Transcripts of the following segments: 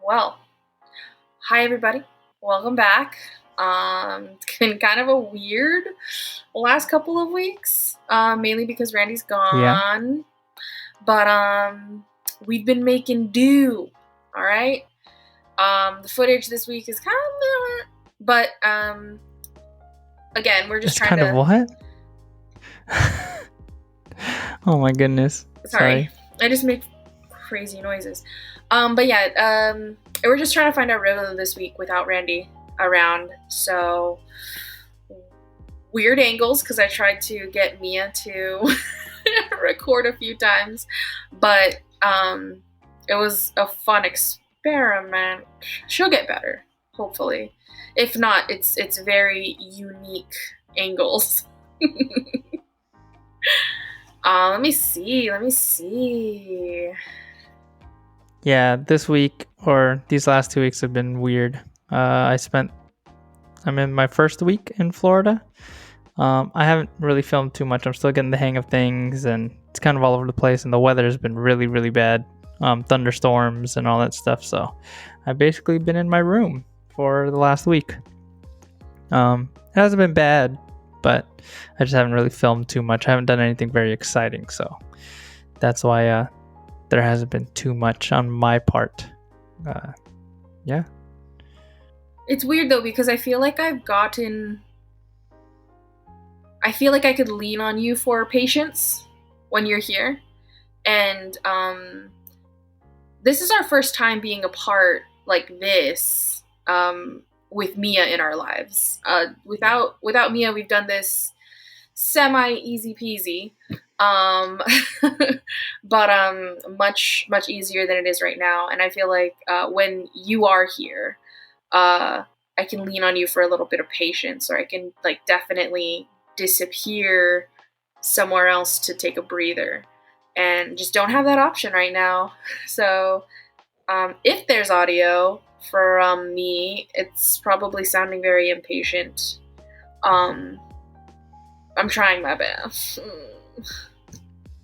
Well, hi everybody. Welcome back. It's been kind of a weird last couple of weeks, mainly because Randy's gone. But we've been making do. All right. The footage this week is kind of, but again, we're just It's trying kind of what? Oh my goodness. Sorry. I just make crazy noises. But yeah, we're just trying to find our rhythm this week without Randy around. So weird angles because I tried to get Mia to record a few times, but it was a fun experiment. She'll get better, hopefully. If not, it's very unique angles. Let me see. Yeah, this week or these last 2 weeks have been weird. I'm in my first week in Florida. I haven't really filmed too much. I'm still getting the hang of things, and it's kind of all over the place, and the weather has been really, really bad. Thunderstorms and all that stuff. So I've basically been in my room for the last week. It hasn't been bad, but I just haven't really filmed too much. I haven't done anything very exciting, so that's why there hasn't been too much on my part. Yeah. It's weird though because I feel like I could lean on you for patience when you're here. And this is our first time being apart like this with Mia in our lives. Without Mia, we've done this semi easy peasy, but much easier than it is right now. And I feel like when you are here, I can lean on you for a little bit of patience, or I can like definitely disappear somewhere else to take a breather, and just don't have that option right now. So if there's audio from me, it's probably sounding very impatient. I'm trying my best.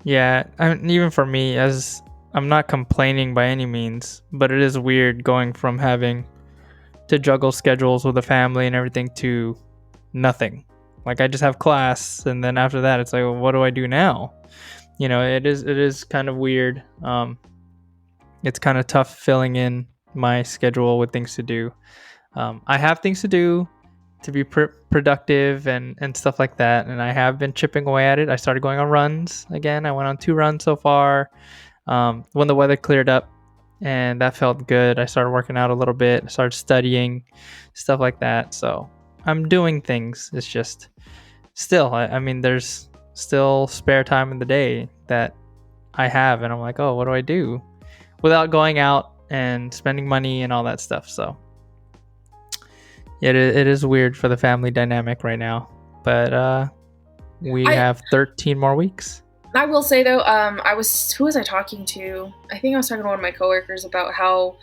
Yeah, even for me, as I'm not complaining by any means, but it is weird going from having to juggle schedules with a family and everything to nothing. Like I just have class, and then after that, it's like, well, what do I do now? It is kind of weird. It's kind of tough filling in my schedule with things to do. I have things to do to be productive and stuff like that, and I have been chipping away at it. I started going on runs again. I went on 2 runs so far. When the weather cleared up, and that felt good. I started working out a little bit. I started studying, stuff like that. So I'm doing things. It's just still, I mean, there's still spare time in the day that I have, and I'm like, oh, what do I do without going out and spending money and all that stuff? So it is weird for the family dynamic right now, but we have 13 more weeks. I will say though, who was I talking to? I think I was talking to one of my coworkers about how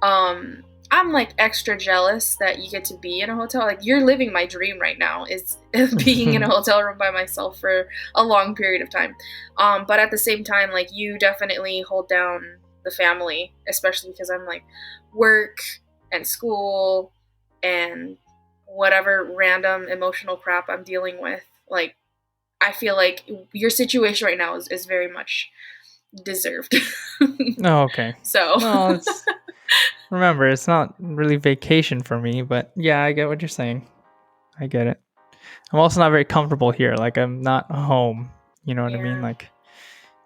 I'm like extra jealous that you get to be in a hotel. Like you're living my dream right now, is being in a hotel room by myself for a long period of time. But at the same time, like you definitely hold down the family, especially because I'm like work and school and whatever random emotional crap I'm dealing with. Like I feel like your situation right now is very much deserved. Oh, okay. So well, remember, it's not really vacation for me, but yeah, I get what you're saying. I get it. I'm also not very comfortable here. Like I'm not home. You know what I mean? Like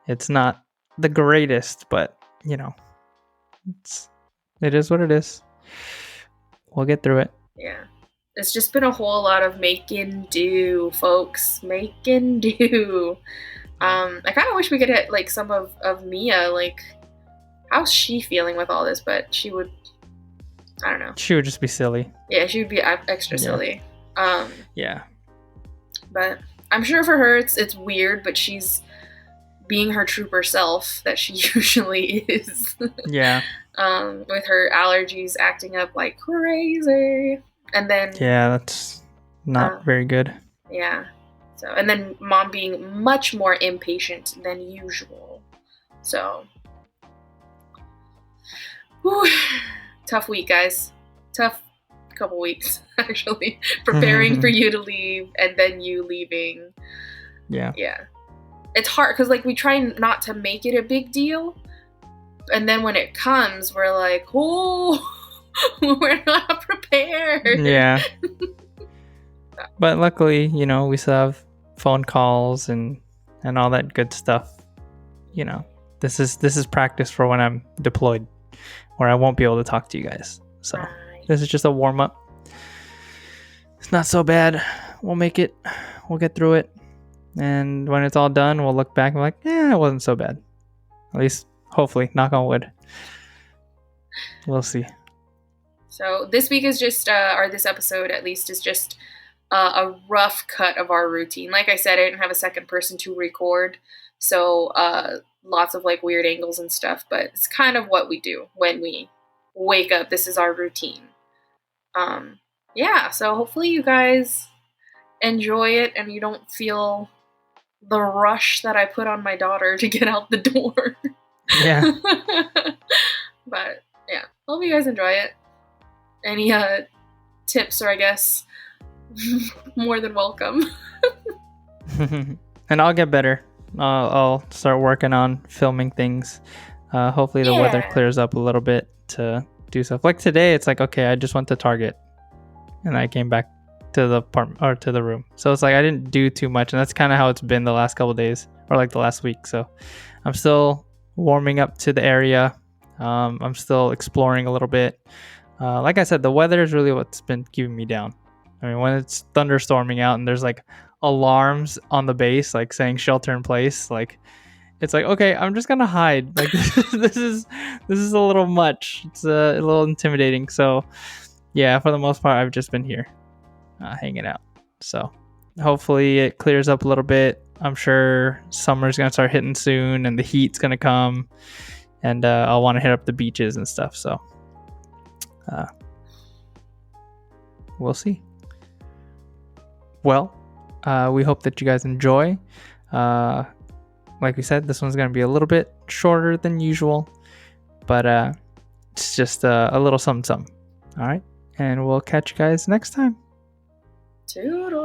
it's not the greatest, but it is what it is. We'll get through it. Yeah. It's just been a whole lot of making do, folks. Making do. I kind of wish we could hit like some of Mia. Like, how's she feeling with all this? But she would, I don't know. She would just be silly. Yeah, she would be extra silly. Yeah. But I'm sure for her it's weird, but she's being her trooper self that she usually is. Yeah. With her allergies acting up like crazy. And then yeah, that's not very good. Yeah. So, and then mom being much more impatient than usual. So, whew. tough week, guys. Tough couple weeks, actually. Preparing for you to leave and then you leaving. Yeah. It's hard because, like, we try not to make it a big deal. And then when it comes, we're like, oh, we're not prepared. Yeah. But luckily, we still have phone calls and all that good stuff. This is practice for when I'm deployed, where I won't be able to talk to you guys. So This is just a warm up. It's not so bad. We'll make it. We'll get through it. And when it's all done, we'll look back and be like, it wasn't so bad. At least, hopefully, knock on wood. We'll see. So this week is just, or this episode at least, is just a rough cut of our routine. Like I said, I didn't have a second person to record. So lots of like weird angles and stuff. But it's kind of what we do when we wake up. This is our routine. So hopefully you guys enjoy it and you don't feel the rush that I put on my daughter to get out the door. Yeah. But yeah, hope you guys enjoy it. Any tips or I guess more than welcome. And I'll get better. I'll start working on filming things. Hopefully the weather clears up a little bit to do stuff. Like today, it's like, okay, I just went to Target and I came back to the apartment or to the room. So it's like I didn't do too much, and that's kind of how it's been the last couple of days or like the last week. So I'm still warming up to the area. I'm still exploring a little bit. Like I said, the weather is really what's been keeping me down. I mean, when it's thunderstorming out and there's like alarms on the base, like saying shelter in place, like it's like, okay, I'm just gonna hide. Like this is a little much. It's a little intimidating. So yeah, for the most part, I've just been here, hanging out. So hopefully it clears up a little bit. I'm sure summer's gonna start hitting soon, and the heat's gonna come, and I'll want to hit up the beaches and stuff. So we'll see. Well, we hope that you guys enjoy. Like we said, this one's going to be a little bit shorter than usual, but it's just a little something. All right, and we'll catch you guys next time. Toodles.